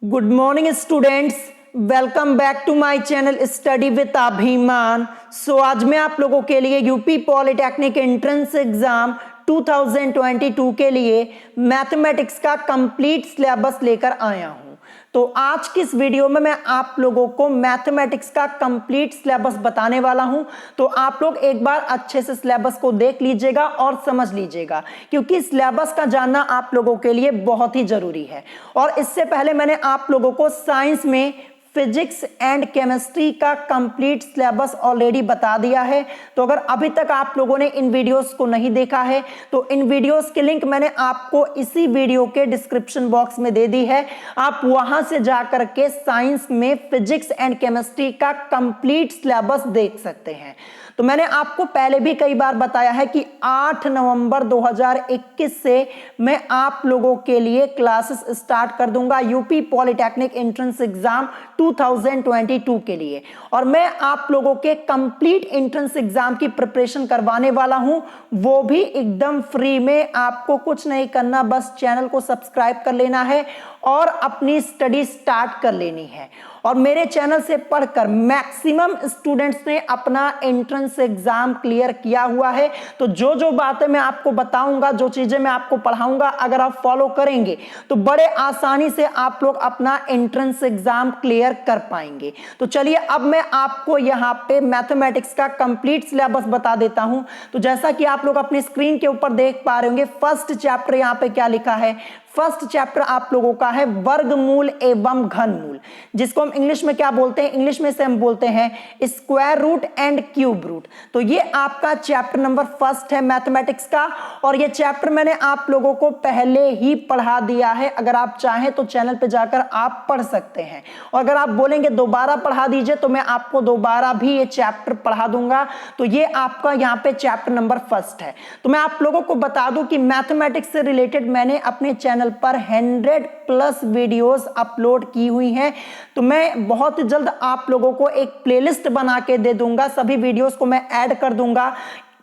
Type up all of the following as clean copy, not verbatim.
Good morning students, welcome back to my channel study with Abhiman. आज मैं आप लोगों के लिए यूपी पॉलिटेक्निक एंट्रेंस एग्जाम 2022 के लिए मैथमेटिक्स का कंप्लीट सिलेबस लेकर आया हूं। तो आज की इस वीडियो में मैं आप लोगों को मैथमेटिक्स का कंप्लीट सिलेबस बताने वाला हूं। तो आप लोग एक बार अच्छे से सिलेबस को देख लीजिएगा और समझ लीजिएगा, क्योंकि सिलेबस का जानना आप लोगों के लिए बहुत ही जरूरी है। और इससे पहले मैंने आप लोगों को साइंस में फिजिक्स एंड केमिस्ट्री का कंप्लीट सिलेबस ऑलरेडी बता दिया है। तो अगर अभी तक आप लोगों ने इन वीडियोस को नहीं देखा है तो इन वीडियोस के लिंक मैंने आपको इसी वीडियो के डिस्क्रिप्शन बॉक्स में दे दी है। आप वहां से जाकर के साइंस में फिजिक्स एंड केमिस्ट्री का कंप्लीट सिलेबस देख सकते हैं। तो मैंने आपको पहले भी कई बार बताया है कि 8 नवंबर 2021 से मैं आप लोगों के लिए क्लासेस स्टार्ट कर दूंगा यूपी पॉलिटेक्निक एंट्रेंस एग्जाम 2022 के लिए। और मैं आप लोगों के कंप्लीट एंट्रेंस एग्जाम की प्रिपरेशन करवाने वाला हूं, वो भी एकदम फ्री में। आपको कुछ नहीं करना, बस चैनल को सब्सक्राइब कर लेना है और अपनी स्टडी स्टार्ट कर लेनी है। और मेरे चैनल से पढ़कर मैक्सिमम स्टूडेंट्स ने अपना एंट्रेंस एग्जाम क्लियर किया हुआ है। तो जो जो बातें मैं आपको बताऊंगा, जो चीजें मैं आपको पढ़ाऊंगा, अगर आप फॉलो करेंगे तो बड़े आसानी से आप लोग अपना एंट्रेंस एग्जाम क्लियर कर पाएंगे। तो चलिए अब मैं आपको यहाँ पे मैथमेटिक्स का कंप्लीट सिलेबस बता देता हूं। तो जैसा कि आप लोग अपनी स्क्रीन के ऊपर देख पा रहे होंगे, फर्स्ट चैप्टर यहाँ पे क्या लिखा है। फर्स्ट चैप्टर आप लोगों का है वर्गमूल एवं घनमूल, जिसको हम इंग्लिश में क्या बोलते हैं, इंग्लिश में से हम बोलते हैं square root and cube root. तो ये आपका चैप्टर नंबर फर्स्ट है मैथमेटिक्स का। और ये चैप्टर मैंने आप लोगों को पहले ही पढ़ा दिया है। अगर आप चाहें तो चैनल पे जाकर आप पढ़ सकते हैं। और अगर आप बोलेंगे दोबारा पढ़ा दीजिए तो मैं आपको दोबारा भी ये चैप्टर पढ़ा दूंगा। तो ये आपका यहाँ पे चैप्टर नंबर फर्स्ट है। तो मैं आप लोगों को बता दूं कि मैथमेटिक्स से रिलेटेड मैंने अपने चैनल पर 100+ वीडियोस अपलोड की हुई हैं। तो मैं बहुत जल्द आप लोगों को एक प्लेलिस्ट बना के दे दूंगा। सभी वीडियोस को मैं ऐड कर दूंगा,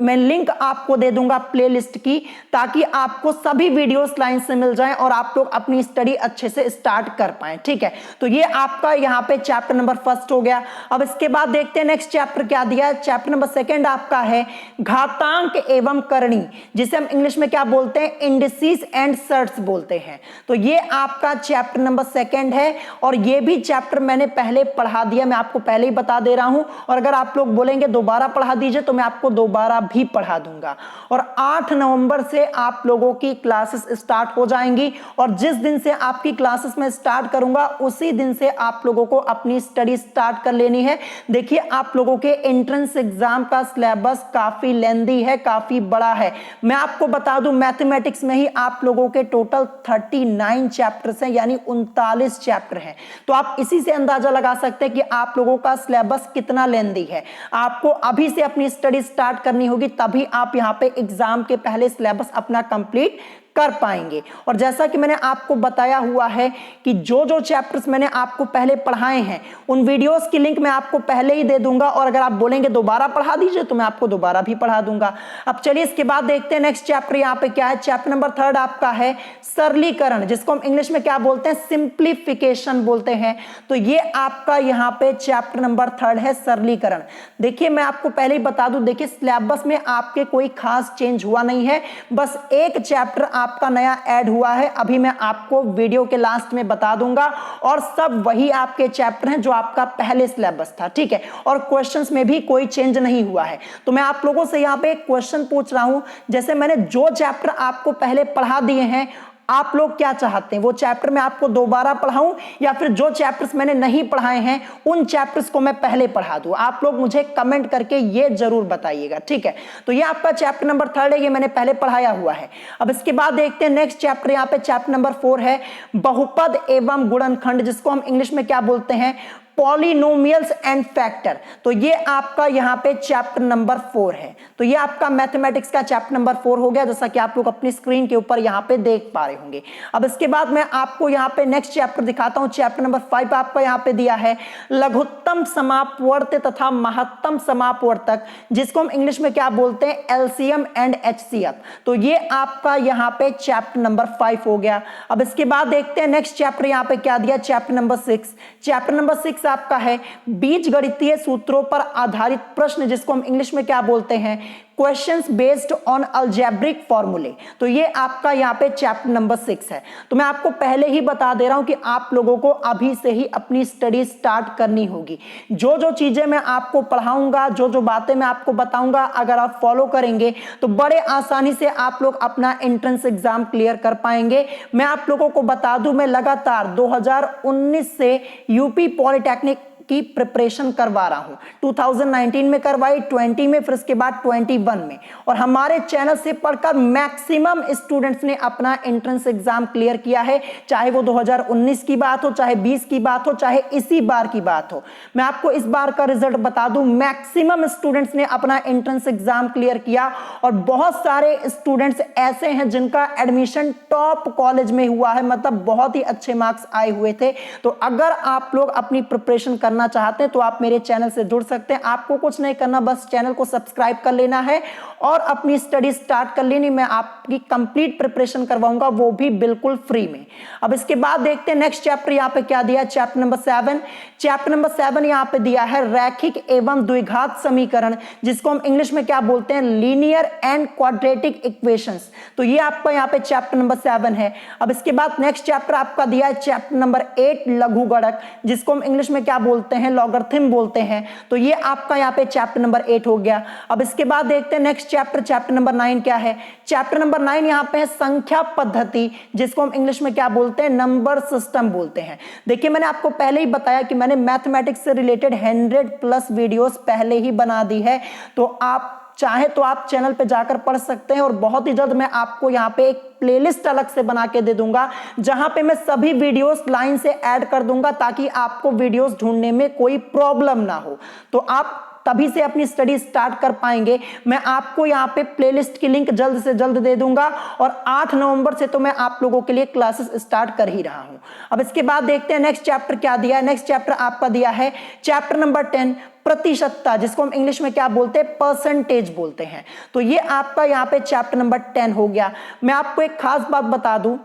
मैं लिंक आपको दे दूंगा प्लेलिस्ट की, ताकि आपको सभी वीडियोस लाइन से मिल जाएं और आप लोग अपनी स्टडी अच्छे से स्टार्ट कर पाएं। ठीक है, तो ये आपका यहाँ पे चैप्टर नंबर फर्स्ट हो गया। अब इसके बाद देखते हैं नेक्स्ट चैप्टर क्या दिया है। चैप्टर नंबर सेकंड आपका है घातांक एवं करणी, जिसे हम इंग्लिश में क्या बोलते हैं, इंडिसेस एंड सर्ट्स बोलते हैं। तो ये आपका चैप्टर नंबर सेकंड है। और ये भी चैप्टर मैंने पहले पढ़ा दिया, मैं आपको पहले ही बता दे रहा हूं। और अगर आप लोग बोलेंगे दोबारा पढ़ा दीजिए तो मैं आपको दोबारा भी पढ़ा दूंगा। और 8 नवंबर से आप लोगों की क्लासेस स्टार्ट हो जाएंगी। और जिस दिन से आपकी क्लासेस में स्टार्ट करूंगा उसी दिन से आप लोगों को अपनी स्टडी स्टार्ट कर लेनी है। देखिए, आप लोगों के एंट्रेंस एग्जाम का सिलेबस काफी लेंथी है, काफी बड़ा है। मैं आपको बता दूं, मैथमेटिक्स में ही आप लोगों के टोटल 39 चैप्टर्स हैं, यानी 39 चैप्टर हैं। तो आप इसी से अंदाजा लगा सकते हैं कि आप लोगों का सिलेबस कितना लेंथी है। आपको अभी से अपनी स्टडी स्टार्ट करनी होगी, तभी आप यहां पे एग्जाम के पहले सिलेबस अपना कंप्लीट कर पाएंगे। और जैसा कि मैंने आपको बताया हुआ है कि जो जो चैप्टर्स मैंने आपको पहले पढ़ाए हैं उन वीडियोस की लिंक मैं आपको पहले ही दे दूंगा। और अगर आप बोलेंगे दोबारा पढ़ा दीजिए तो मैं आपको दोबारा भी पढ़ा दूंगा। अब चलिए इसके बाद देखते हैं नेक्स्ट चैप्टर यहाँ पे क्या है। चैप्टर नंबर थर्ड आपका है सरलीकरण, जिसको हम इंग्लिश में क्या बोलते हैं, सिंप्लीफिकेशन बोलते हैं। तो ये आपका यहाँ पे चैप्टर नंबर थर्ड है, सरलीकरण। देखिए, मैं आपको पहले ही बता दूं, देखिए सिलेबस में आपके कोई खास चेंज हुआ नहीं है, बस एक चैप्टर आपका नया ऐड हुआ है। अभी मैं आपको वीडियो के लास्ट में बता दूंगा। और सब वही आपके चैप्टर हैं जो आपका पहले सिलेबस था। ठीक है, और क्वेश्चंस में भी कोई चेंज नहीं हुआ है। तो मैं आप लोगों से यहाँ पे एक क्वेश्चन पूछ रहा हूं, जैसे मैंने जो चैप्टर आपको पहले पढ़ा दिए हैं, आप लोग क्या चाहते हैं, वो चैप्टर मैं आपको दोबारा पढ़ाऊं या फिर जो चैप्टर्स मैंने नहीं पढ़ाए हैं उन चैप्टर्स को मैं पहले पढ़ा दूं? आप लोग मुझे कमेंट करके ये जरूर बताइएगा। ठीक है, तो ये आपका चैप्टर नंबर थर्ड है, ये मैंने पहले पढ़ाया हुआ है। अब इसके बाद देखते हैं नेक्स्ट चैप्टर, यहाँ पे चैप्टर नंबर 4 है बहुपद एवं गुणनखंड, जिसको हम इंग्लिश में क्या बोलते हैं, पॉलिनोमियल्स एंड फैक्टर। तो ये आपका यहाँ पे चैप्टर नंबर 4 है। तो ये आपका मैथमेटिक्स का चैप्टर नंबर 4 हो गया, जैसा कि आप लोग अपनी स्क्रीन के ऊपर यहाँ पे देख पा रहे होंगे। अब इसके बाद मैं आपको यहाँ पे नेक्स्ट चैप्टर दिखाता हूँ। चैप्टर नंबर 5 आपका यहाँ पे दिया है लघुत्तम समापवर्त तथा महत्तम समापवर्तक, जिसको हम इंग्लिश में क्या बोलते हैं, एलसीएम एंड एचसीएफ। तो ये आपका यहाँ पे चैप्टर नंबर 5 हो गया। अब इसके बाद देखते हैं नेक्स्ट चैप्टर यहाँ पे क्या दिया, चैप्टर नंबर 6। चैप्टर नंबर 6 आपका है बीजगणितीय सूत्रों पर आधारित प्रश्न, जिसको हम इंग्लिश में क्या बोलते हैं, क्वेश्चंस बेस्ड ऑन अलजेब्रिक फॉर्मूले। तो ये आपका यहाँ पे चैप्टर नंबर 6 है। तो मैं आपको पहले ही बता दे रहा हूं कि आप लोगों को अभी से ही अपनी स्टडी स्टार्ट करनी होगी। जो जो चीजें मैं आपको पढ़ाऊंगा, जो जो बातें मैं आपको बताऊंगा, अगर आप फॉलो करेंगे तो बड़े आसानी से आप लोग अपना एंट्रेंस एग्जाम क्लियर कर पाएंगे। मैं आप लोगों को बता दूं, मैं लगातार 2019 से यूपी पॉलिटेक्निक की प्रिपरेशन करवा रहा हूं। 2019 में करवाई, 20 में, फिर उसके बाद 21 में, और हमारे चैनल से पढ़कर मैक्सिमम स्टूडेंट्स ने अपना एंट्रेंस एग्जाम क्लियर किया है। चाहे वो 2019 की बात हो, चाहे 20 की बात हो, चाहे इसी बार की बात हो। मैं आपको इस बार का रिजल्ट बता दूं, मैक्सिमम स्टूडेंट्स ने अपना एंट्रेंस एग्जाम क्लियर किया, और बहुत सारे स्टूडेंट्स ऐसे हैं जिनका एडमिशन टॉप कॉलेज में हुआ है, मतलब बहुत ही अच्छे मार्क्स आए हुए थे। तो अगर आप लोग अपनी प्रिपरेशन करना चाहते हैं तो आप मेरे चैनल से जुड़ सकते हैं। आपको कुछ नहीं करना, बस चैनल को सब्सक्राइब कर लेना है और अपनी स्टडी स्टार्ट कर लेनी। मैं आपकी कंप्लीट प्रिपरेशन करवाऊंगा, वो भी बिल्कुल फ्री में। अब इसके बाद देखते हैं नेक्स्ट चैप्टर यहाँ पे क्या दिया, चैप्टर नंबर 7। चैप्टर नंबर 7 यहाँ पे दिया है रैखिक एवं द्विघात समीकरण, जिसको हम इंग्लिश में क्या बोलते हैं, लीनियर एंड क्वाड्रेटिक इक्वेशंस। तो ये आपका यहाँ पे चैप्टर नंबर 7 है। अब इसके बाद नेक्स्ट चैप्टर आपका दिया है चैप्टर नंबर 8 लघुगणक, जिसको हम इंग्लिश में क्या बोलते हैं, लॉगरिथम बोलते हैं। तो ये आपका यहाँ पे चैप्टर नंबर 8 हो गया। अब इसके बाद देखते हैं नेक्स्ट चैप्टर, चैप्टर नंबर 9 क्या है। चैप्टर नंबर 9 यहाँ पे है संख्या पद्धति, जिसको हम इंग्लिश में क्या बोलते हैं, नंबर सिस्टम बोलते हैं। देखिए, मैंने आपको पहले ही बताया कि मैंने मैथमेटिक्स से रिलेटेड 100+ वीडियोस पहले ही बना दी है। तो आप चाहे तो आप चैनल पे जाकर पढ़ सकते हैं, और बहुत ही जल्द मैं आपको यहाँ पे एक प्लेलिस्ट अलग से बना के दे दूंगा, जहां पे मैं सभी वीडियोस लाइन से ऐड कर दूंगा, ताकि आपको वीडियोस ढूंढने में कोई प्रॉब्लम ना हो। तो आप तभी से अपनी स्टडी स्टार्ट कर पाएंगे। मैं आपको यहाँ पे प्लेलिस्ट की लिंक जल्द से जल्द दे दूंगा, और 8 नवंबर से तो मैं आप लोगों के लिए क्लासेस स्टार्ट कर ही रहा हूं। अब इसके बाद देखते हैं नेक्स्ट चैप्टर क्या दिया है। नेक्स्ट चैप्टर आपका दिया है चैप्टर नंबर 10 प्रतिशतता, जिसको हम इंग्लिश में क्या बोलते हैं, परसेंटेज बोलते हैं। तो ये आपका यहाँ पे चैप्टर नंबर 10 हो गया। मैं आपको एक खास बात बता दूं,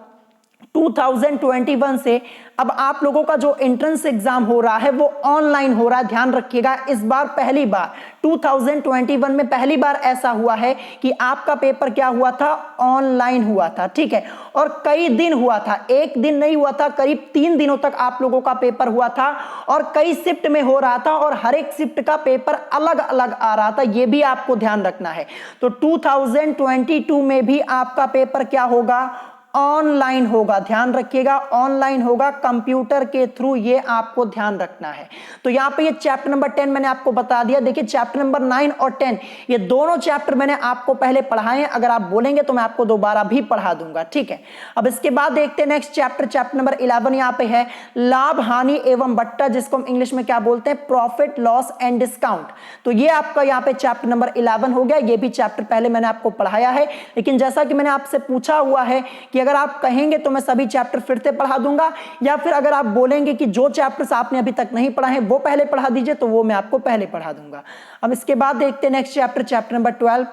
2021 से अब आप लोगों का जो एंट्रेंस एग्जाम हो रहा है वो ऑनलाइन हो रहा है। ध्यान रखिएगा, इस बार पहली बार 2021 में पहली बार ऐसा हुआ है कि आपका पेपर क्या हुआ था, ऑनलाइन हुआ था। ठीक है, और कई दिन हुआ था, एक दिन नहीं हुआ था, करीब 3 दिनों तक आप लोगों का पेपर हुआ था, और कई शिफ्ट में हो रहा था, और हर एक शिफ्ट का पेपर अलग अलग आ रहा था। यह भी आपको ध्यान रखना है। तो 2022 में भी आपका पेपर क्या होगा, ऑनलाइन होगा। ध्यान रखिएगा, ऑनलाइन होगा, कंप्यूटर के थ्रू, ये आपको ध्यान रखना है। तो यहाँ पे ये चैप्टर नंबर 10 मैंने आपको बता दिया। देखिए, चैप्टर नंबर 9 और 10 ये दोनों चैप्टर मैंने आपको पहले पढ़ाए हैं। अगर आप बोलेंगे तो मैं आपको दोबारा भी पढ़ा दूंगा। ठीक है, अब इसके बाद देखते हैं नेक्स्ट चैप्टर, चैप्टर नंबर 11 यहाँ पे है लाभ हानि एवं बट्टा, जिसको हम इंग्लिश में क्या बोलते हैं, प्रॉफिट लॉस एंड डिस्काउंट। तो ये आपका यहाँ पे चैप्टर नंबर 11 हो गया। ये भी चैप्टर पहले मैंने आपको पढ़ाया है, लेकिन जैसा कि मैंने आपसे पूछा हुआ है कि अगर आप कहेंगे तो मैं सभी चैप्टर फिर से पढ़ा दूंगा, या फिर अगर आप बोलेंगे कि जो चैप्टर्स आपने अभी तक नहीं पढ़ा है वो पहले पढ़ा दीजिए, तो वो मैं आपको पहले पढ़ा दूंगा। अब इसके बाद देखते हैं next chapter, chapter number 12।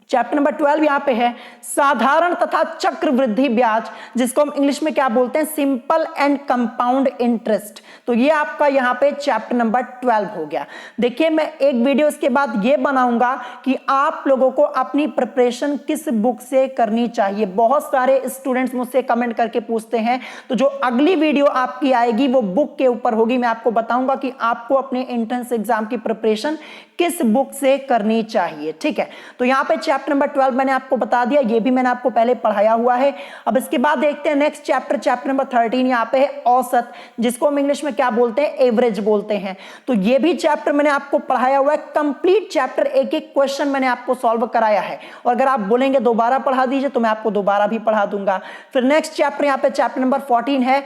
Chapter number 12 यहां पे है साधारण तथा चक्रवृद्धि ब्याज, जिसको हम इंग्लिश में क्या बोलते हैं, सिंपल एंड कंपाउंड इंटरेस्ट। तो ये आपका यहां पे चैप्टर नंबर 12 हो गया। देखिए, मैं एक वीडियो इसके बाद ये बनाऊंगा कि आप लोगों को अपनी प्रिपरेशन किस बुक से करनी चाहिए। बहुत सारे स्टूडेंट्स मुझसे कमेंट करके पूछते हैं, तो जो अगली वीडियो आपकी आएगी वो बुक के ऊपर होगी। मैं आपको बताऊंगा कि आपको अपने एंट्रेंस एग्जाम की प्रिपरेशन किस बुक से करनी चाहिए। ठीक है, तो यहाँ पे चैप्टर नंबर 12 मैंने आपको बता दिया, ये भी मैंने आपको पहले पढ़ाया हुआ है। अब इसके बाद देखते हैं नेक्स्ट चैप्टर, चैप्टर नंबर 13 यहाँ पे है औसत, जिसको हम इंग्लिश में क्या बोलते हैं, एवरेज बोलते हैं। तो ये भी चैप्टर मैंने आपको पढ़ाया हुआ है, कंप्लीट चैप्टर, एक एक क्वेश्चन मैंने आपको सॉल्व कराया है, और अगर आप बोलेंगे दोबारा पढ़ा दीजिए तो मैं आपको दोबारा भी पढ़ा दूंगा। फिर नेक्स्ट चैप्टर यहाँ पे चैप्टर नंबर 14 है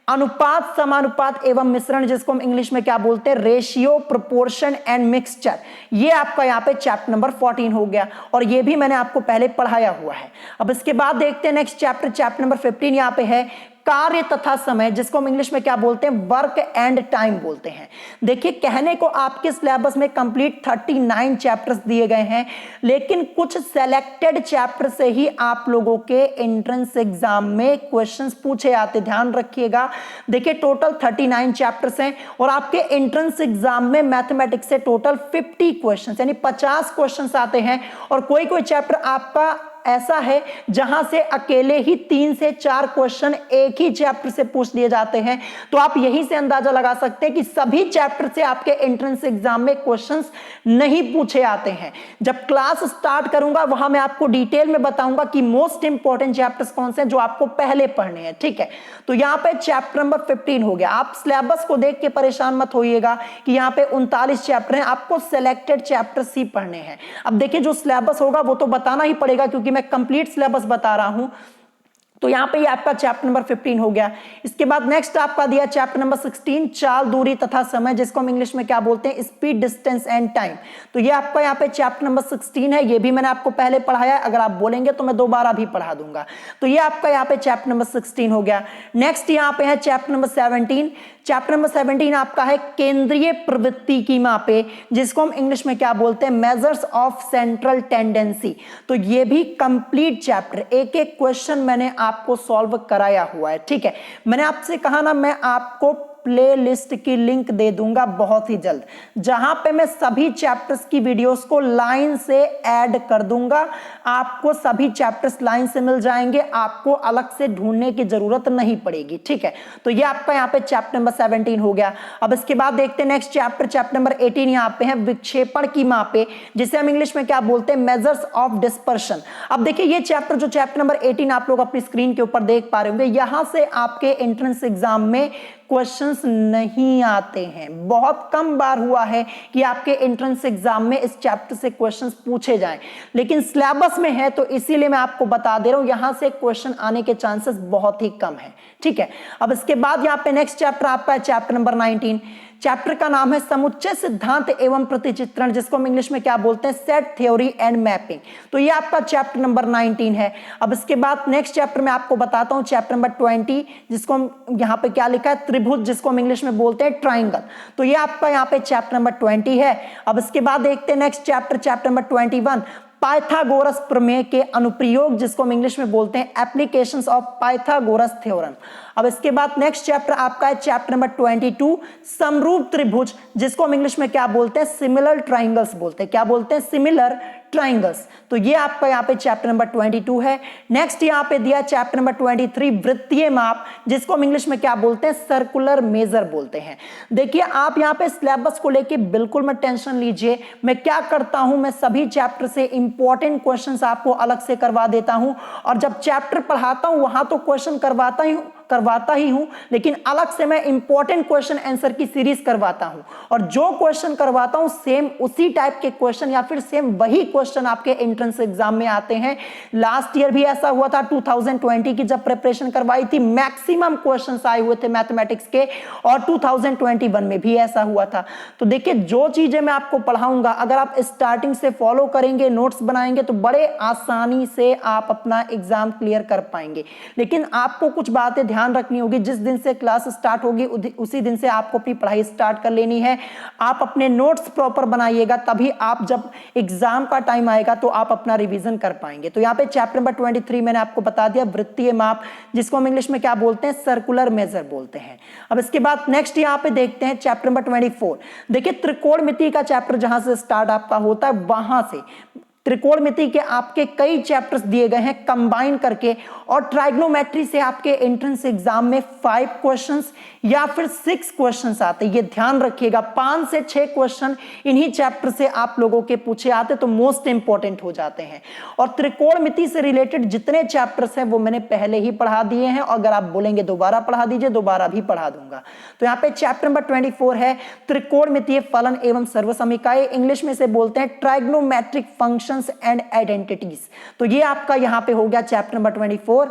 अनुपात, समानुपात एवं मिश्रण, जिसको हम इंग्लिश में क्या बोलते हैं, रेशियो, प्रोपोर्शन एंड मिक्सचर, ये आपका यहाँ पे चैप्टर नंबर 14 हो गया और ये भी मैंने आपको पहले पढ़ाया हुआ है। अब इसके बाद देखते हैं नेक्स्ट चैप्टर, चैप्टर नंबर 15 यहाँ पे है कार्य तथा समय, जिसको हम इंग्लिश में क्या बोलते हैं, वर्क एंड टाइम बोलते हैं। देखिए कहने को आपके सिलेबस में कंप्लीट 39 चैप्टर्स दिए गए हैं, लेकिन कुछ सेलेक्टेड चैप्टर से ही आप लोगों के एंट्रेंस एग्जाम में क्वेश्चंस पूछे आते, ध्यान रखिएगा। देखिए टोटल 39 चैप्टर्स हैं और आपके एंट्रेंस एग्जाम में मैथमेटिक्स से टोटल 50 क्वेश्चंस यानी 50 क्वेश्चंस आते हैं और कोई कोई चैप्टर आपका ऐसा है जहां से अकेले ही 3 से 4 क्वेश्चन एक ही चैप्टर से पूछ लिए जाते हैं। तो आप यहीं से अंदाजा लगा सकते हैं कि सभी चैप्टर से आपके एंट्रेंस एग्जाम में क्वेश्चंस नहीं पूछे आते हैं। जब क्लास स्टार्ट करूंगा वहां मैं आपको डिटेल में बताऊंगा कि मोस्ट इंपॉर्टेंट चैप्टर्स कौन से हैं जो आपको पहले पढ़ने हैं, ठीक है। तो यहां पे चैप्टर नंबर 15 हो गया। आप सिलेबस को देख के परेशान मत होइएगा कि यहाँ पे 39 चैप्टर हैं, आपको सिलेक्टेड चैप्टर्स ही पढ़ने हैं। अब देखिए जो सिलेबस होगा वो तो बताना ही पड़ेगा क्योंकि मैं कंप्लीट सिलेबस बता रहा हूं। तो यहां पे ये आपका चैप्टर नंबर 15 हो गया। इसके बाद नेक्स्ट आपका दिया चैप्टर नंबर 16 चाल, दूरी तथा समय, जिसको हम इंग्लिश में क्या बोलते हैं, स्पीड, डिस्टेंस एंड टाइम। तो ये आपका यहाँ पे चैप्टर नंबर 16 है, ये भी मैंने आपको पहले पढ़ाया है, अगर आप बोलेंगे तो मैं दोबारा भी पढ़ा दूंगा। तो ये आपका यहाँ पे चैप्टर नंबर 16 हो गया। नेक्स्ट यहाँ पे है चैप्टर नंबर 17। चैप्टर नंबर 17 आपका है केंद्रीय प्रवृत्ति की मापे, जिसको हम इंग्लिश में क्या बोलते हैं, मेजर्स ऑफ सेंट्रल टेंडेंसी। तो ये भी कंप्लीट चैप्टर, एक एक क्वेश्चन मैंने आपको सॉल्व कराया हुआ है, ठीक है। मैंने आपसे कहा ना मैं आपको प्लेलिस्ट की लिंक दे दूंगा बहुत ही जल्द, जहां पे मैं सभी चैप्टर्स की वीडियोस को लाइन से ऐड कर दूंगा। आपको सभी चैप्टर्स लाइन से मिल जाएंगे, आपको अलग से ढूंढने की जरूरत नहीं पड़ेगी, ठीक है। तो ये आपका यहाँ पे चैप्टर नंबर 17 हो गया। अब इसके बाद देखते हैं नेक्स्ट चैप्टर, चैप्टर नंबर 18 यहाँ पे है विक्षेपण की मापे, जिसे हम इंग्लिश में क्या बोलते हैं, मेजर्स ऑफ डिस्पर्शन। अब देखिए ये चैप्टर जो चैप्टर नंबर 18 आप लोग अपनी स्क्रीन के ऊपर देख पा रहे होंगे, यहां से आपके एंट्रेंस एग्जाम में क्वेश्चंस नहीं आते हैं। बहुत कम बार हुआ है कि आपके एंट्रेंस एग्जाम में इस चैप्टर से क्वेश्चंस पूछे जाएं, लेकिन सिलेबस में है तो इसीलिए मैं आपको बता दे रहा हूं, यहां से क्वेश्चन आने के चांसेस बहुत ही कम है, ठीक है। अब इसके बाद यहां पे नेक्स्ट चैप्टर आपका है चैप्टर नंबर 19। चैप्टर का नाम है समुच्चय सिद्धांत एवं प्रतिचित्रण, जिसको हम इंग्लिश में क्या बोलते हैं, सेट थ्योरी एंड मैपिंग। तो ये आपका चैप्टर नंबर 19 है। अब इसके बाद नेक्स्ट चैप्टर में आपको बताता हूं चैप्टर नंबर 20, जिसको हम यहाँ पे क्या लिखा है, त्रिभुज, जिसको हम इंग्लिश में बोलते हैं ट्राइंगल। तो ये आपका यहाँ पे चैप्टर नंबर 20 है। अब इसके बाद देखते हैं next chapter, chapter number 21, Pythagoras प्रमेय के अनुप्रयोग, जिसको हम इंग्लिश में बोलते हैं एप्लीकेशंस ऑफ पाइथागोरस थ्योरम। अब इसके बाद नेक्स्ट चैप्टर आपका है चैप्टर नंबर 22, समरूप त्रिभुज, जिसको हम इंग्लिश में क्या बोलते हैं, सिमिलर ट्राइंगल्स बोलते हैं। क्या बोलते हैं, सिमिलर ट्राइंगल्स। तो ये आपका यहाँ पे चैप्टर नंबर 22 है। नेक्स्ट यहाँ पे दिया चैप्टर नंबर 23, वृत्तीय माप, जिसको हम इंग्लिश में क्या बोलते हैं, सर्कुलर मेजर बोलते हैं। देखिए आप यहाँ पे सिलेबस को लेके बिल्कुल मत टेंशन लीजिए, मैं क्या करता हूं, मैं सभी चैप्टर से इंपॉर्टेंट क्वेश्चंस आपको अलग से करवा देता हूं, और जब चैप्टर पढ़ाता हूं वहां तो क्वेश्चन करवाता ही हूं, लेकिन अलग से मैं इंपॉर्टेंट क्वेश्चन आंसर की सीरीज करवाता हूं, और जो क्वेश्चन करवाता हूं सेम उसी टाइप के क्वेश्चन या फिर सेम वही क्वेश्चन आपके एंट्रेंस एग्जाम में आते हैं। लास्ट ईयर भी ऐसा हुआ था, 2020 की जब प्रिपरेशन करवाई थी, मैक्सिमम क्वेश्चंस आए हुए थे मैथमेटिक्स के, और 2021 में भी ऐसा हुआ था। तो देखिए जो चीजें मैं आपको पढ़ाऊंगा अगर आप स्टार्टिंग से फॉलो करेंगे, नोट्स बनाएंगे, तो बड़े आसानी से आप अपना एग्जाम क्लियर कर पाएंगे। लेकिन आपको कुछ बातें ध्यान रखनी होगी, जिस दिन से क्लास स्टार्ट होगी उसी दिन से आपको अपनी पढ़ाई स्टार्ट कर लेनी है। आप अपने नोट्स प्रॉपर बनाइएगा, तभी आप जब एग्जाम का टाइम आएगा तो आप अपना रिवीजन कर पाएंगे। तो यहाँ पे चैप्टर नंबर 23 मैंने आपको बता दिया, वृत्तीय माप, जिसको हम इंग्लिश में क्या बोलते हैं, सर्कुलर मेजर बोलते हैं। अब इसके बाद नेक्स्ट यहाँ पे देखते हैं चैप्टर नंबर 24। देखिए त्रिकोणमिति का चैप्टर जहां से स्टार्ट आपका होता है, वहां से त्रिकोणमिति के आपके कई चैप्टर्स दिए गए हैं कंबाइन करके, और ट्राइग्नोमेट्री से आपके एंट्रेंस एग्जाम में 5 क्वेश्चंस या फिर 6 क्वेश्चंस आते हैं। ये ध्यान रखिएगा, 5 से 6 क्वेश्चन इन्हीं चैप्टर से आप लोगों के पूछे आते, तो मोस्ट इंपॉर्टेंट हो जाते हैं। और त्रिकोणमिति से रिलेटेड जितने चैप्टर्स हैं वो मैंने पहले ही पढ़ा दिए हैं, और अगर आप बोलेंगे दोबारा पढ़ा दीजिए, दोबारा भी पढ़ा दूंगा। तो यहाँ पे चैप्टर नंबर 24 है त्रिकोणमितीय फलन एवं सर्वसमीकाएं, इंग्लिश में से बोलते हैं ट्राइग्नोमेट्रिक फंक्शन एंड आइडेंटिटीज। तो ये आपका यहां पे हो गया चैप्टर नंबर 24।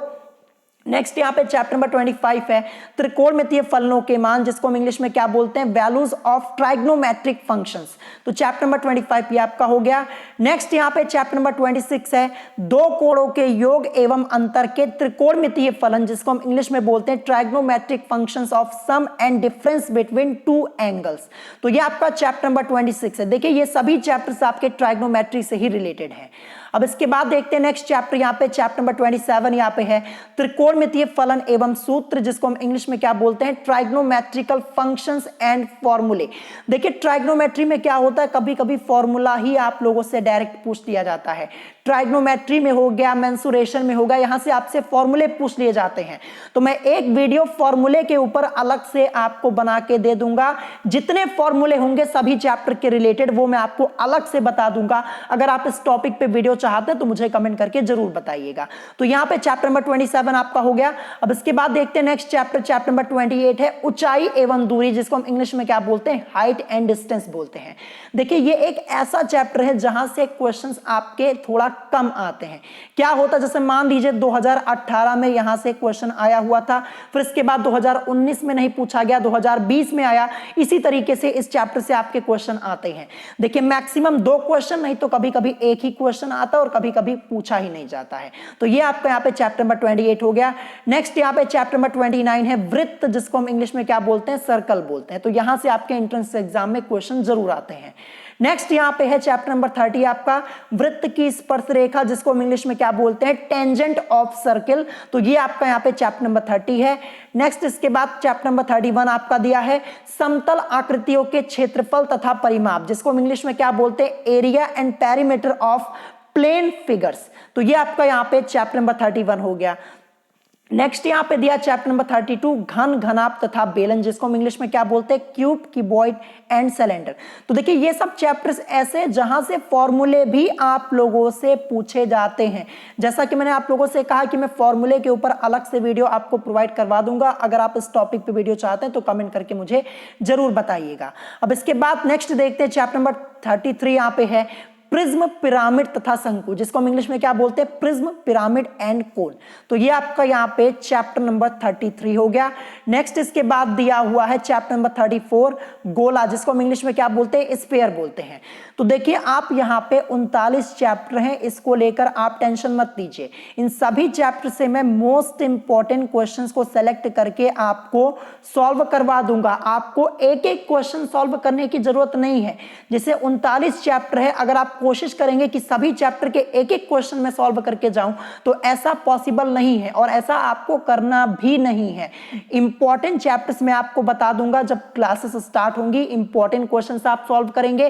नेक्स्ट यहाँ पे चैप्टर नंबर 25 है त्रिकोणमितीय फलनों के मान, जिसको हम इंग्लिश में क्या बोलते हैं, वैल्यूज ऑफ ट्राइग्नोमेट्रिक फंक्शंस। तो चैप्टर नंबर 25 ये आपका हो गया। नेक्स्ट यहाँ पे चैप्टर नंबर 26 है दो कोणों के योग एवं अंतर के त्रिकोणमितीय फलन, जिसको हम इंग्लिश में बोलते हैं trigonometric functions of sum and difference between two angles. तो ये आपका चैप्टर नंबर 26 है। देखिए ये सभी चैप्टर्स आपके ट्राइग्नोमेट्री से ही रिलेटेड है। अब इसके बाद देखते हैं नेक्स्ट चैप्टर, यहाँ पे चैप्टर नंबर 27 यहाँ पे है त्रिकोणमितीय फलन एवं सूत्र, जिसको हम इंग्लिश में क्या बोलते हैं, ट्राइग्नोमेट्रिकल फंक्शंस एंड फॉर्मूले। देखिए ट्राइग्नोमेट्री में क्या होता है, कभी कभी फॉर्मूला ही आप लोगों से डायरेक्ट पूछ लिया जाता है। ट्राइग्नोमेट्री में हो गया, मेंसुरेशन में होगा, यहां से आपसे फॉर्मूले पूछ लिए जाते हैं। तो मैं एक वीडियो फॉर्मूले के ऊपर अलग से आपको बना के दे दूंगा। जितने फॉर्मूले होंगे सभी चैप्टर के रिलेटेड वो मैं आपको अलग से बता दूंगा। अगर आप इस टॉपिक पे वीडियो चाहते हैं तो मुझे कमेंट करके जरूर बताइएगा। तो यहाँ पे चैप्टर नंबर 27 आपका हो गया। अब इसके बाद देखते हैं नेक्स्ट चैप्टर, चैप्टर नंबर 28 है ऊंचाई एवं दूरी, जिसको हम इंग्लिश में क्या बोलते हैं, हाइट एंड डिस्टेंस बोलते हैं। देखिए ये एक ऐसा चैप्टर है जहां से क्वेश्चंस आपके थोड़ा कम आते हैं। क्या होता है, जैसे मान लीजिए 2018 में यहां से क्वेश्चन आया हुआ था, फिर इसके बाद 2019 में नहीं पूछा गया, 2020 में आया। इसी तरीके से इस चैप्टर से आपके क्वेश्चन आते हैं। देखिए मैक्सिमम 2 क्वेश्चन, नहीं तो कभी कभी एक ही क्वेश्चन आता है और कभी कभी पूछा ही नहीं जाता है। तो ये आपका यहाँ पे चैप्टर नंबर 28 हो गया। नेक्स्ट यहाँ पे चैप्टर नंबर 29 है वृत्त, जिसको हम इंग्लिश में क्या बोलते हैं, सर्कल बोलते हैं। तो यहां से आपके एंट्रेंस एग्जाम में क्वेश्चन जरूर आते हैं। नेक्स्ट यहाँ पे है चैप्टर नंबर 30 आपका वृत्त की स्पर्श रेखा, जिसको हम इंग्लिश में क्या बोलते हैं, टेंजेंट ऑफ सर्किल। तो ये आपका यहाँ पे चैप्टर नंबर 30 है। नेक्स्ट इसके बाद चैप्टर नंबर 31 आपका दिया है समतल आकृतियों के क्षेत्रफल तथा परिमाप, जिसको हम इंग्लिश में क्या बोलते हैं, area and perimeter of plane figures. तो ये आपका यहाँ पे चैप्टर नंबर 31 हो गया। नेक्स्ट यहां पे दिया चैप्टर नंबर 32 घन, घनाभ तथा बेलन, जिसको हम इंग्लिश में क्या बोलते हैं, क्यूब, क्यूबॉइड एंड सिलेंडर। तो देखिए ये सब चैप्टर्स ऐसे जहां से फॉर्मूले भी आप लोगों से पूछे जाते हैं। जैसा कि मैंने आप लोगों से कहा कि मैं फॉर्मूले के ऊपर अलग से वीडियो आपको प्रोवाइड करवा दूंगा। अगर आप इस टॉपिक पे वीडियो चाहते हैं तो कमेंट करके मुझे जरूर बताइएगा। अब इसके बाद नेक्स्ट देखते हैं चैप्टर नंबर 33 यहां पे है प्रिज्म, पिरामिड तथा शंकु, जिसको हम इंग्लिश में क्या बोलते हैं, प्रिज्म, पिरामिड एंड कोन। तो ये आपका यहाँ पे चैप्टर नंबर 33 हो गया। नेक्स्ट इसके बाद दिया हुआ है चैप्टर नंबर 34 गोला, जिसको हम इंग्लिश में क्या बोलते हैं, स्फीयर बोलते हैं। तो देखिए आप यहाँ पे 39 चैप्टर हैं, इसको लेकर आप टेंशन मत लीजिए। इन सभी चैप्टर से मैं मोस्ट इंपॉर्टेंट क्वेश्चंस को सेलेक्ट करके आपको सॉल्व करवा दूंगा। आपको एक एक क्वेश्चन सॉल्व करने की जरूरत नहीं है। जैसे 39 चैप्टर है, अगर आप कोशिश करेंगे कि सभी चैप्टर के एक एक क्वेश्चन में सॉल्व करके जाऊं तो ऐसा पॉसिबल नहीं है और ऐसा आपको करना भी नहीं है। इंपॉर्टेंट चैप्टर्स मैं आपको बता दूंगा जब क्लासेस स्टार्ट होंगी। इंपॉर्टेंट क्वेश्चंस आप सॉल्व करेंगे,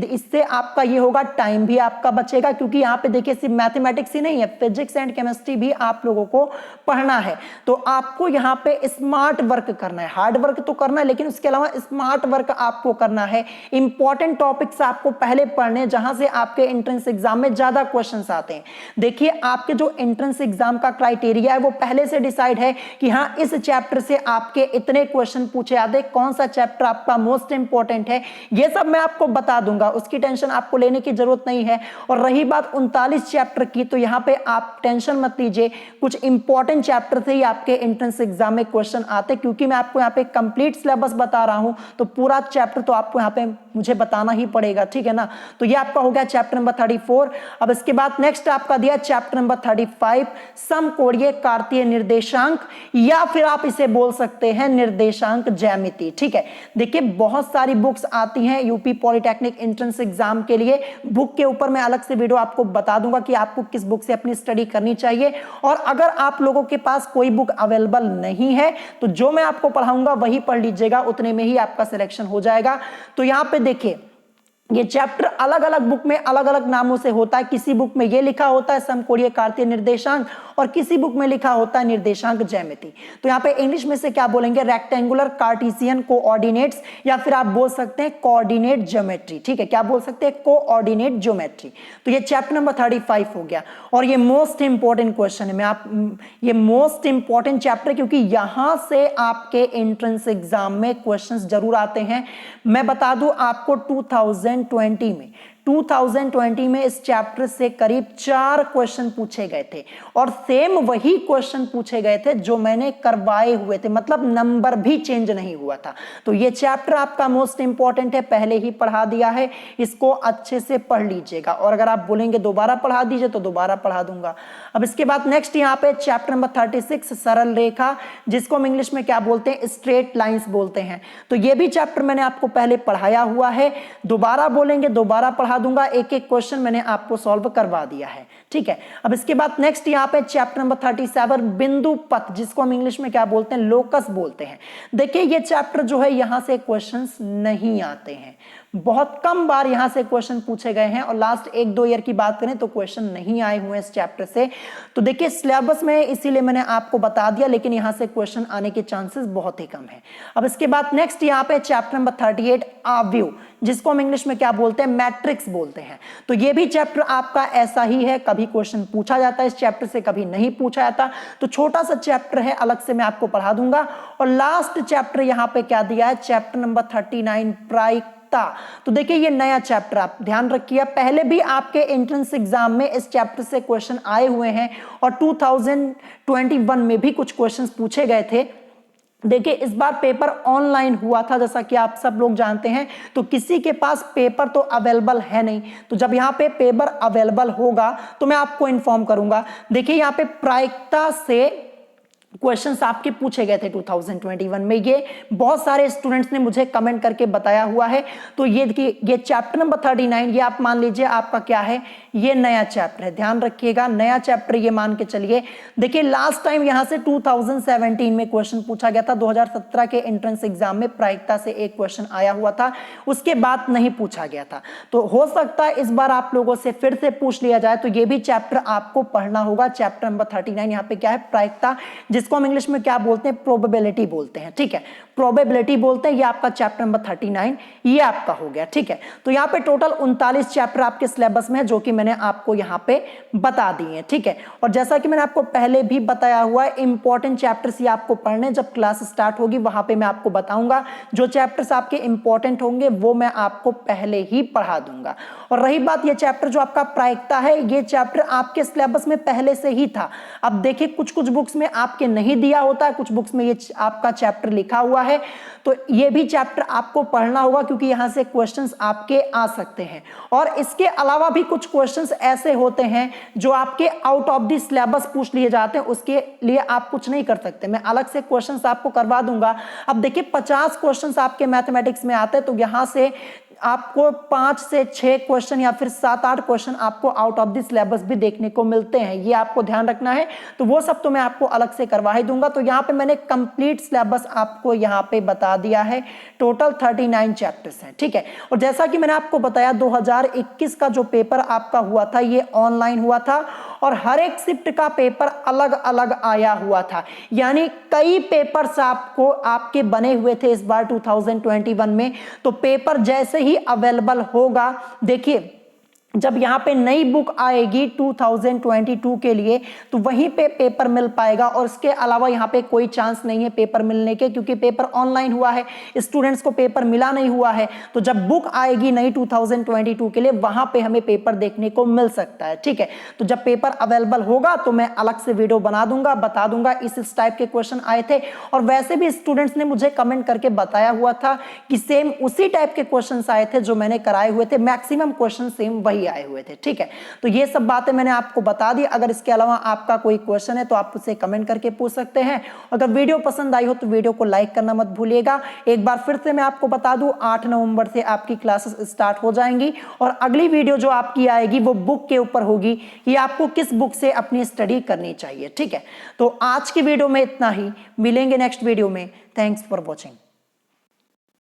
इससे आपका ये होगा टाइम भी आपका बचेगा, क्योंकि यहाँ पे देखिए सिर्फ मैथमेटिक्स ही नहीं है, फिजिक्स एंड केमिस्ट्री भी आप लोगों को पढ़ना है। तो आपको यहाँ पे स्मार्ट वर्क करना है, हार्ड वर्क तो करना है लेकिन उसके अलावा स्मार्ट वर्क आपको करना है। इंपॉर्टेंट टॉपिक्स आपको पहले पढ़ने जहां से आपके एंट्रेंस एग्जाम में ज्यादा क्वेश्चंस आते हैं। देखिए आपके जो एंट्रेंस एग्जाम का क्राइटेरिया है वो पहले से डिसाइड है कि हाँ इस चैप्टर से आपके इतने क्वेश्चन पूछे जाते हैं, कौन सा चैप्टर आपका मोस्ट इंपॉर्टेंट है, ये सब मैं आपको बता दूंगा, उसकी टेंशन आपको लेने की जरूरत नहीं है। और रही बात 39 चैप्टर की, तो यहाँ पे आप टेंशन मत लीजिए, कुछ इंपॉर्टेंट चैप्टर से ही आपके एंट्रेंस एग्जाम में क्वेश्चन आते, क्योंकि मैं आपको यहाँ पे कंप्लीट सिलेबस बता रहा हूं, तो पूरा चैप्टर तो आपको यहाँ पे मुझे बताना ही पड़ेगा, ठीक है ना। तो ये आपका हो गया चैप्टर नंबर 34। अब इसके बाद नेक्स्ट आपका दिया चैप्टर नंबर 35 समकोणीय कार्तीय निर्देशांक, या फिर आप इसे बोल सकते हैं निर्देशांक ज्यामिति, ठीक है। देखिए बहुत सारी बुक्स आती हैं यूपी पॉलिटेक्निक एंट्रेंस एग्जाम के लिए, बुक के ऊपर मैं अलग से वीडियो आपको बता दूंगा कि आपको किस बुक से अपनी स्टडी करनी चाहिए। और अगर आप लोगों के पास कोई बुक अवेलेबल नहीं है तो जो मैं आपको पढ़ाऊंगा वही पढ़ लीजिएगा, उतने में ही आपका सिलेक्शन हो जाएगा। तो यहां पे देखिए ये चैप्टर अलग अलग बुक में अलग अलग नामों से होता है। किसी बुक में ये लिखा होता है समकोणीय कार्तीय निर्देशांक और किसी बुक में लिखा होता है निर्देशांक ज्यामिति। तो यहाँ पे इंग्लिश में से क्या बोलेंगे, रेक्टेंगुलर कार्टेशियन कोऑर्डिनेट्स, या फिर आप बोल सकते हैं कोऑर्डिनेट ज्योमेट्री, ठीक है। क्या बोल सकते हैं, कोऑर्डिनेट ज्योमेट्री। तो ये चैप्टर नंबर 35 हो गया और ये मोस्ट इंपॉर्टेंट क्वेश्चन है। ये मोस्ट इंपॉर्टेंट चैप्टर, क्योंकि यहां से आपके एंट्रेंस एग्जाम में क्वेश्चंस जरूर आते हैं। मैं बता दूं आपको 2020 2020 में इस चैप्टर से करीब 4 क्वेश्चन पूछे गए थे और सेम वही क्वेश्चन पूछे गए थे जो मैंने करवाए हुए थे, मतलब नंबर भी चेंज नहीं हुआ था। तो ये चैप्टर आपका मोस्ट इंपॉर्टेंट है, पहले ही पढ़ा दिया है, इसको अच्छे से पढ़ लीजिएगा और अगर आप बोलेंगे दोबारा पढ़ा दीजिए तो दोबारा पढ़ा दूंगा। अब इसके बाद नेक्स्ट यहाँ पे चैप्टर नंबर 36 सरल रेखा, जिसको हम इंग्लिश में क्या बोलते हैं, स्ट्रेट लाइंस बोलते हैं। तो ये भी चैप्टर मैंने आपको पहले पढ़ाया हुआ है, दोबारा बोलेंगे दोबारा पढ़ा दूंगा, एक एक क्वेश्चन मैंने आपको सॉल्व करवा दिया है, ठीक है। अब इसके बाद नेक्स्ट यहाँ पे चैप्टर नंबर 37 बिंदु पथ, जिसको हम इंग्लिश में क्या बोलते हैं, लोकस बोलते हैं। देखिए ये चैप्टर जो है यहां से क्वेश्चंस नहीं आते हैं, बहुत कम बार यहां से क्वेश्चन पूछे गए हैं और लास्ट 1-2 ईयर की बात करें तो क्वेश्चन नहीं आए हुए इस चैप्टर से। तो देखिए सिलेबस में इसीलिए मैंने आपको बता दिया, लेकिन यहां से क्वेश्चन आने के चांसेस बहुत ही कम है। अब इसके बाद नेक्स्ट यहां पे चैप्टर नंबर 38 आव्यूह, जिसको हम इंग्लिश में क्या बोलते हैं, मैट्रिक्स बोलते हैं। तो ये भी चैप्टर आपका ऐसा ही है, कभी क्वेश्चन पूछा जाता है इस चैप्टर से, कभी नहीं पूछा जाता। तो छोटा सा चैप्टर है, अलग से मैं आपको पढ़ा दूंगा। और लास्ट चैप्टर यहां पे क्या दिया है, चैप्टर नंबर 39 प्रायिकता। तो देखिए ये नया चैप्टर, आप ध्यान रखिए, पहले भी आपके एंट्रेंस एग्जाम में इस चैप्टर से क्वेश्चन आए हुए हैं और 2021 में भी कुछ क्वेश्चंस पूछे गए थे। देखिए इस बार पेपर ऑनलाइन हुआ था, जैसा कि आप सब लोग जानते हैं, तो किसी के पास पेपर तो अवेलेबल है नहीं। तो जब यहाँ पे पेपर अवेलेबल होगा तो मैं आपको इन्फॉर्म करूंगा। देखिए यहाँ पे प्रायिकता से क्वेश्चंस आपके पूछे गए थे 2021 में, ये बहुत सारे स्टूडेंट्स ने मुझे कमेंट करके बताया हुआ है। तो ये चैप्टर नंबर 39 ये आप मान लीजिए आपका क्या है, ये नया चैप्टर है, ध्यान रखिएगा, नया चैप्टर ये मान के चलिए। देखिए लास्ट टाइम यहां से 2017 में क्वेश्चन पूछा गया था, 2017 के एंट्रेंस एग्जाम में प्रायिकता से एक क्वेश्चन आया हुआ था, उसके बाद नहीं पूछा गया था। तो हो सकता है इस बार आप लोगों से फिर से पूछ लिया जाए, तो ये भी चैप्टर आपको पढ़ना होगा। चैप्टर नंबर 39 यहाँ पे क्या है, प्रायिकता, जिसको हम इंग्लिश में क्या बोलते हैं, प्रोबेबिलिटी बोलते हैं, ठीक है, प्रोबेबिलिटी बोलते हैं। ये आपका चैप्टर नंबर 39 ये आपका हो गया, ठीक है। तो यहाँ पे टोटल 39 चैप्टर आपके सिलेबस में है, जो कि मैंने आपको यहाँ पे बता दिए हैं, ठीक है। और जैसा कि मैंने आपको पहले भी बताया हुआ है, इंपॉर्टेंट चैप्टर्स ये आपको पढ़ने, जब क्लास स्टार्ट होगी वहां पे मैं आपको बताऊंगा, जो चैप्टर्स आपके इंपॉर्टेंट होंगे वो मैं आपको पहले ही पढ़ा दूंगा। और रही बात ये चैप्टर जो आपका प्रायिकता है, ये चैप्टर आपके सिलेबस में पहले से ही था। अब देखिए कुछ कुछ बुक्स में आपके नहीं दिया होता है, कुछ बुक्स में ये आपका चैप्टर लिखा हुआ है, तो ये भी चैप्टर आपको पढ़ना होगा, क्योंकि यहां से क्वेश्चंस आपके आ सकते हैं। और इसके अलावा भी कुछ क्वेश्चंस ऐसे होते हैं जो आपके आउट ऑफ द सिलेबस पूछ लिए जाते हैं, उसके लिए आप कुछ नहीं कर सकते, मैं अलग से क्वेश्चंस आपको करवा दूंगा। अब देखिए 50 क्वेश्चंस आपके मैथमेटिक्स में आते हैं, तो यहां से आपको 5 से 6 क्वेश्चन या फिर 7-8 क्वेश्चन आपको आउट ऑफ द सिलेबस भी देखने को मिलते हैं, ये आपको ध्यान रखना है। तो वो सब तो मैं आपको अलग से करवा ही दूंगा। तो यहाँ पे मैंने कंप्लीट सिलेबस आपको यहाँ पे बता दिया है, टोटल 39 चैप्टर्स हैं, ठीक है। और जैसा कि मैंने आपको बताया 2021 का जो पेपर आपका हुआ था ये ऑनलाइन हुआ था और हर एक शिफ्ट का पेपर अलग अलग आया हुआ था, यानी कई पेपर्स आपको आपके बने हुए थे इस बार 2021 में। तो पेपर जैसे ही अवेलेबल होगा, देखिए जब यहाँ पे नई बुक आएगी 2022 के लिए तो वहीं पे पेपर मिल पाएगा, और इसके अलावा यहाँ पे कोई चांस नहीं है पेपर मिलने के, क्योंकि पेपर ऑनलाइन हुआ है, स्टूडेंट्स को पेपर मिला नहीं हुआ है। तो जब बुक आएगी नई 2022 के लिए वहां पे हमें पेपर देखने को मिल सकता है, ठीक है। तो जब पेपर अवेलेबल होगा तो मैं अलग से वीडियो बना दूंगा, बता दूंगा इस टाइप के क्वेश्चन आए थे। और वैसे भी स्टूडेंट्स ने मुझे कमेंट करके बताया हुआ था कि सेम उसी टाइप के क्वेश्चन आए थे जो मैंने कराए हुए थे, मैक्सिमम क्वेश्चन सेम वही आए हुए थे, ठीक है। तो ये सब बातें मैंने आपको बता दी। अगर इसके अलावा आपका कोई क्वेश्चन है तो आप उसे कमेंट करके पूछ सकते हैं। अगर वीडियो पसंद आई हो तो वीडियो को लाइक करना मत भूलिएगा। एक बार फिर से मैं आपको बता दूं 8 नवंबर से आपकी क्लासेस स्टार्ट हो जाएंगी और अगली वीडियो जो आपकी आएगी वो बुक के ऊपर होगी कि आपको किस बुक से अपनी स्टडी करनी चाहिए, ठीक है। तो आज की वीडियो में इतना ही, मिलेंगे नेक्स्ट वीडियो में। Thanks for watching.